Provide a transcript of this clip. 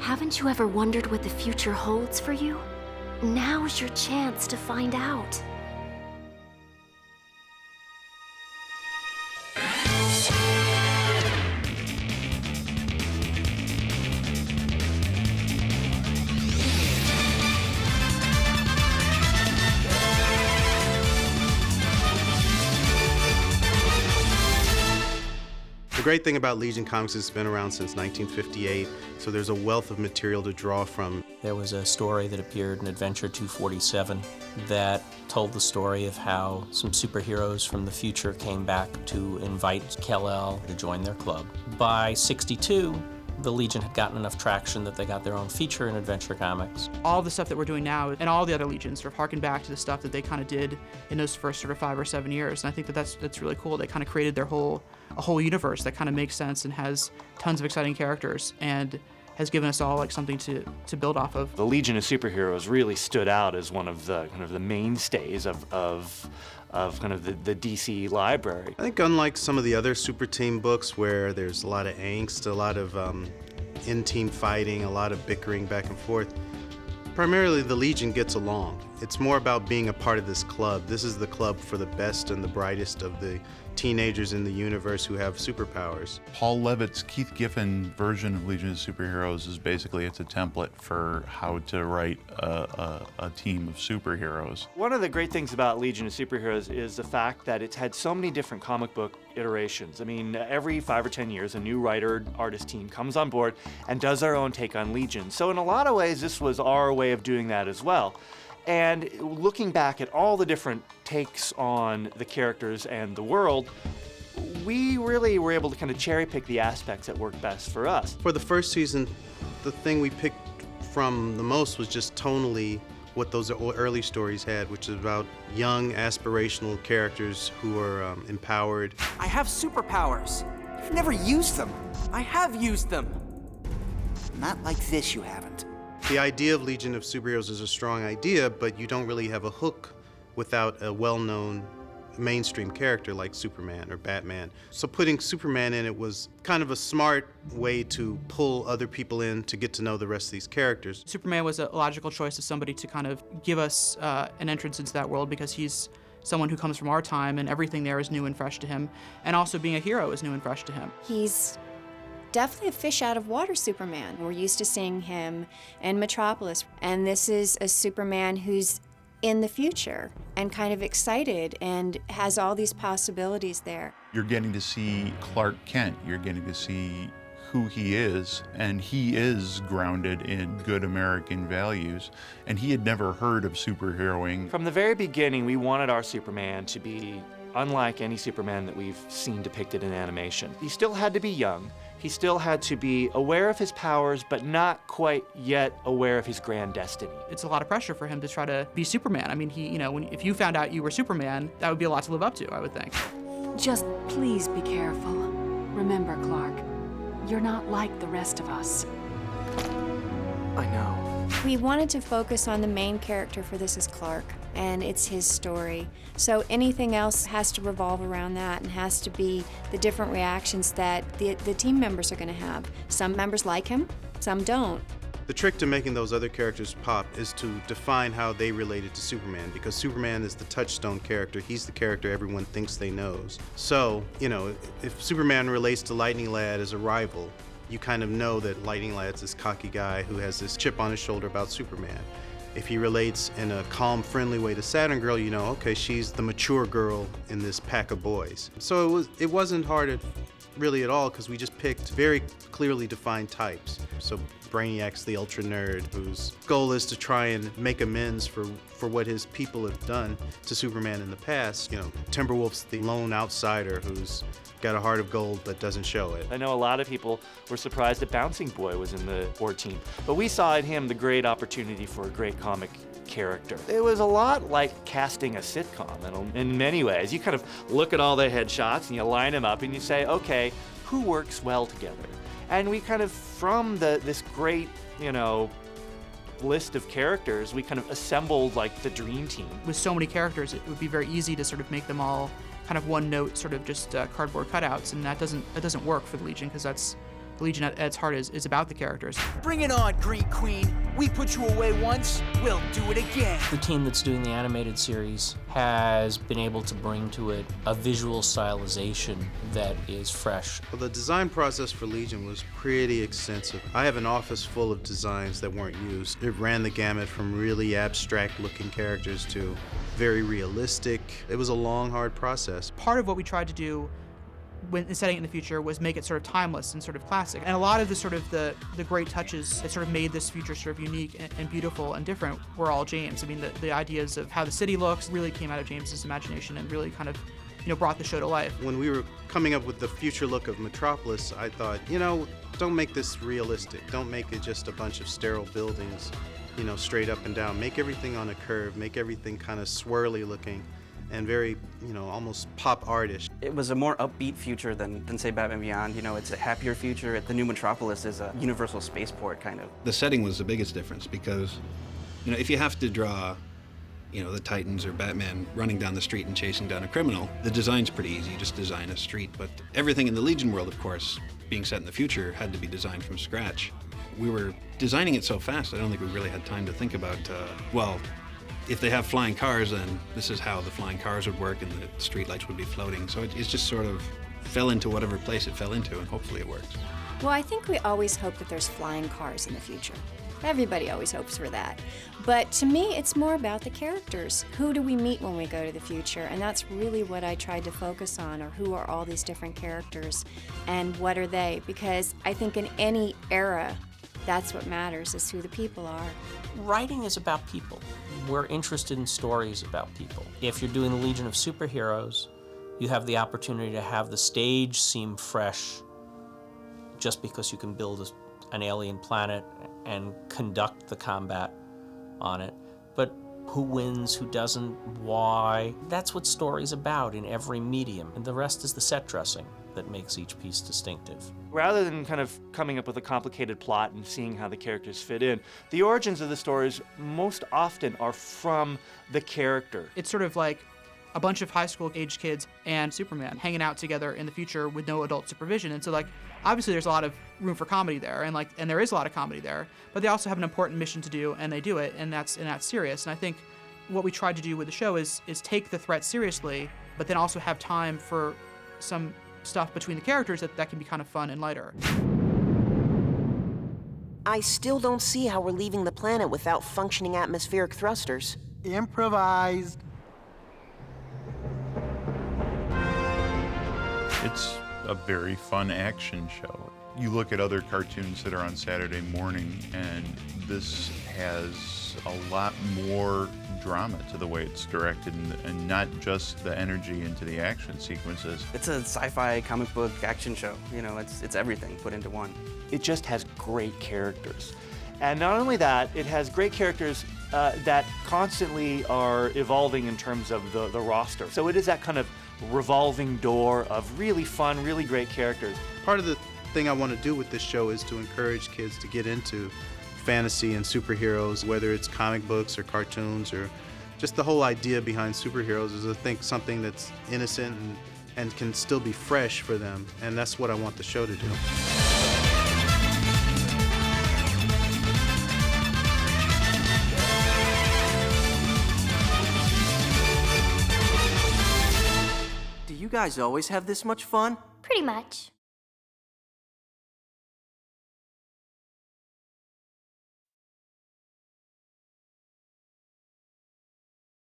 Haven't you ever wondered what the future holds for you? Now's your chance to find out. The great thing about Legion Comics is it's been around since 1958, so there's a wealth of material to draw from. There was a story that appeared in Adventure 247 that told the story of how some superheroes from the future came back to invite Kal-El to join their club. By 62, the Legion had gotten enough traction that they got their own feature in Adventure Comics. All the stuff that we're doing now and all the other Legions sort of harken back to the stuff that they kind of did in those first sort of 5 or 7 years. And I think that that's really cool. They kind of created a whole universe that kind of makes sense and has tons of exciting characters and has given us all like something to build off of. The Legion of Superheroes really stood out as one of the kind of the mainstays of kind of the DC library. I think unlike some of the other Super Team books where there's a lot of angst, a lot of in-team fighting, a lot of bickering back and forth, primarily the Legion gets along. It's more about being a part of this club. This is the club for the best and the brightest of the teenagers in the universe who have superpowers. Paul Levitt's Keith Giffen version of Legion of Superheroes is basically, it's a template for how to write a team of superheroes. One of the great things about Legion of Superheroes is the fact that it's had so many different comic book iterations. I mean, every 5 or 10 years, a new writer-artist team comes on board and does their own take on Legion. So in a lot of ways, this was our way of doing that as well. And looking back at all the different takes on the characters and the world, we really were able to kind of cherry pick the aspects that worked best for us. For the first season, the thing we picked from the most was just tonally what those early stories had, which is about young, aspirational characters who are empowered. I have superpowers. You've never used them. I have used them. Not like this, you haven't. The idea of Legion of Superheroes is a strong idea, but you don't really have a hook without a well-known mainstream character like Superman or Batman. So putting Superman in it was kind of a smart way to pull other people in to get to know the rest of these characters. Superman was a logical choice of somebody to kind of give us an entrance into that world because he's someone who comes from our time and everything there is new and fresh to him, and also being a hero is new and fresh to him. He's definitely a fish out of water Superman. We're used to seeing him in Metropolis, and this is a Superman who's in the future and kind of excited and has all these possibilities there. You're getting to see Clark Kent, you're getting to see who he is, and he is grounded in good American values, and he had never heard of superheroing. From the very beginning, we wanted our Superman to be unlike any Superman that we've seen depicted in animation. He still had to be young. He still had to be aware of his powers, but not quite yet aware of his grand destiny. It's a lot of pressure for him to try to be Superman. I mean, if you found out you were Superman, that would be a lot to live up to, I would think. Just please be careful. Remember, Clark, you're not like the rest of us. I know. We wanted to focus on the main character for This Is Clark, and it's his story. So anything else has to revolve around that and has to be the different reactions that the team members are going to have. Some members like him, some don't. The trick to making those other characters pop is to define how they related to Superman, because Superman is the touchstone character. He's the character everyone thinks they knows. So, if Superman relates to Lightning Lad as a rival, you kind of know that Lightning Lad's this cocky guy who has this chip on his shoulder about Superman. If he relates in a calm, friendly way to Saturn Girl, you know, okay, she's the mature girl in this pack of boys. So it wasn't hard really at all, because we just picked very clearly defined types. So Brainiac's the ultra nerd whose goal is to try and make amends for what his people have done to Superman in the past. Timberwolf's the lone outsider who's got a heart of gold but doesn't show it. I know a lot of people were surprised that Bouncing Boy was in the 14, but we saw in him the great opportunity for a great comic character. It was a lot like casting a sitcom in many ways. You kind of look at all the headshots and you line them up and you say, okay, who works well together? And we kind of, from this great, list of characters, we kind of assembled like the dream team. With so many characters, it would be very easy to sort of make them all kind of one note, sort of just cardboard cutouts, and that doesn't work for the Legion, because that's Legion at its heart is about the characters. Bring it on, Green Queen. We put you away once, we'll do it again. The team that's doing the animated series has been able to bring to it a visual stylization that is fresh. Well, the design process for Legion was pretty extensive. I have an office full of designs that weren't used. It ran the gamut from really abstract looking characters to very realistic. It was a long, hard process. Part of what we tried to do when setting it in the future was make it sort of timeless and sort of classic. And a lot of the sort of the great touches that sort of made this future sort of unique and beautiful and different were all James. I mean, the ideas of how the city looks really came out of James's imagination and really kind of, brought the show to life. When we were coming up with the future look of Metropolis, I thought, don't make this realistic. Don't make it just a bunch of sterile buildings, straight up and down. Make everything on a curve. Make everything kind of swirly looking and very, almost pop artish. It was a more upbeat future than say, Batman Beyond. It's a happier future. The new Metropolis is a universal spaceport, kind of. The setting was the biggest difference because, if you have to draw, the Titans or Batman running down the street and chasing down a criminal, the design's pretty easy. You just design a street. But everything in the Legion world, of course, being set in the future, had to be designed from scratch. We were designing it so fast, I don't think we really had time to think about, if they have flying cars, then this is how the flying cars would work and the streetlights would be floating. So it just sort of fell into whatever place it fell into, and hopefully it works. Well, I think we always hope that there's flying cars in the future. Everybody always hopes for that. But to me, it's more about the characters. Who do we meet when we go to the future? And that's really what I tried to focus on, or who are all these different characters and what are they? Because I think in any era, that's what matters, is who the people are. Writing is about people. We're interested in stories about people. If you're doing the Legion of Superheroes, you have the opportunity to have the stage seem fresh just because you can build an alien planet and conduct the combat on it. But who wins, who doesn't, why? That's what story's about in every medium. And the rest is the set dressing that makes each piece distinctive. Rather than kind of coming up with a complicated plot and seeing how the characters fit in, the origins of the stories most often are from the character. It's sort of like a bunch of high school age kids and Superman hanging out together in the future with no adult supervision. And so obviously there's a lot of room for comedy there, and there is a lot of comedy there, but they also have an important mission to do, and they do it, and that's serious. And I think what we tried to do with the show is take the threat seriously, but then also have time for some stuff between the characters that can be kind of fun and lighter. I still don't see how we're leaving the planet without functioning atmospheric thrusters. Improvised. It's a very fun action show. You look at other cartoons that are on Saturday morning, and this has a lot more drama to the way it's directed, and not just the energy into the action sequences. It's a sci-fi comic book action show. It's everything put into one. It just has great characters. And not only that, it has great characters that constantly are evolving in terms of the roster. So it is that kind of revolving door of really fun, really great characters. Part of the thing I want to do with this show is to encourage kids to get into fantasy and superheroes, whether it's comic books or cartoons or just the whole idea behind superheroes is, I think, something that's innocent and can still be fresh for them, and that's what I want the show to do. Do you guys always have this much fun? Pretty much.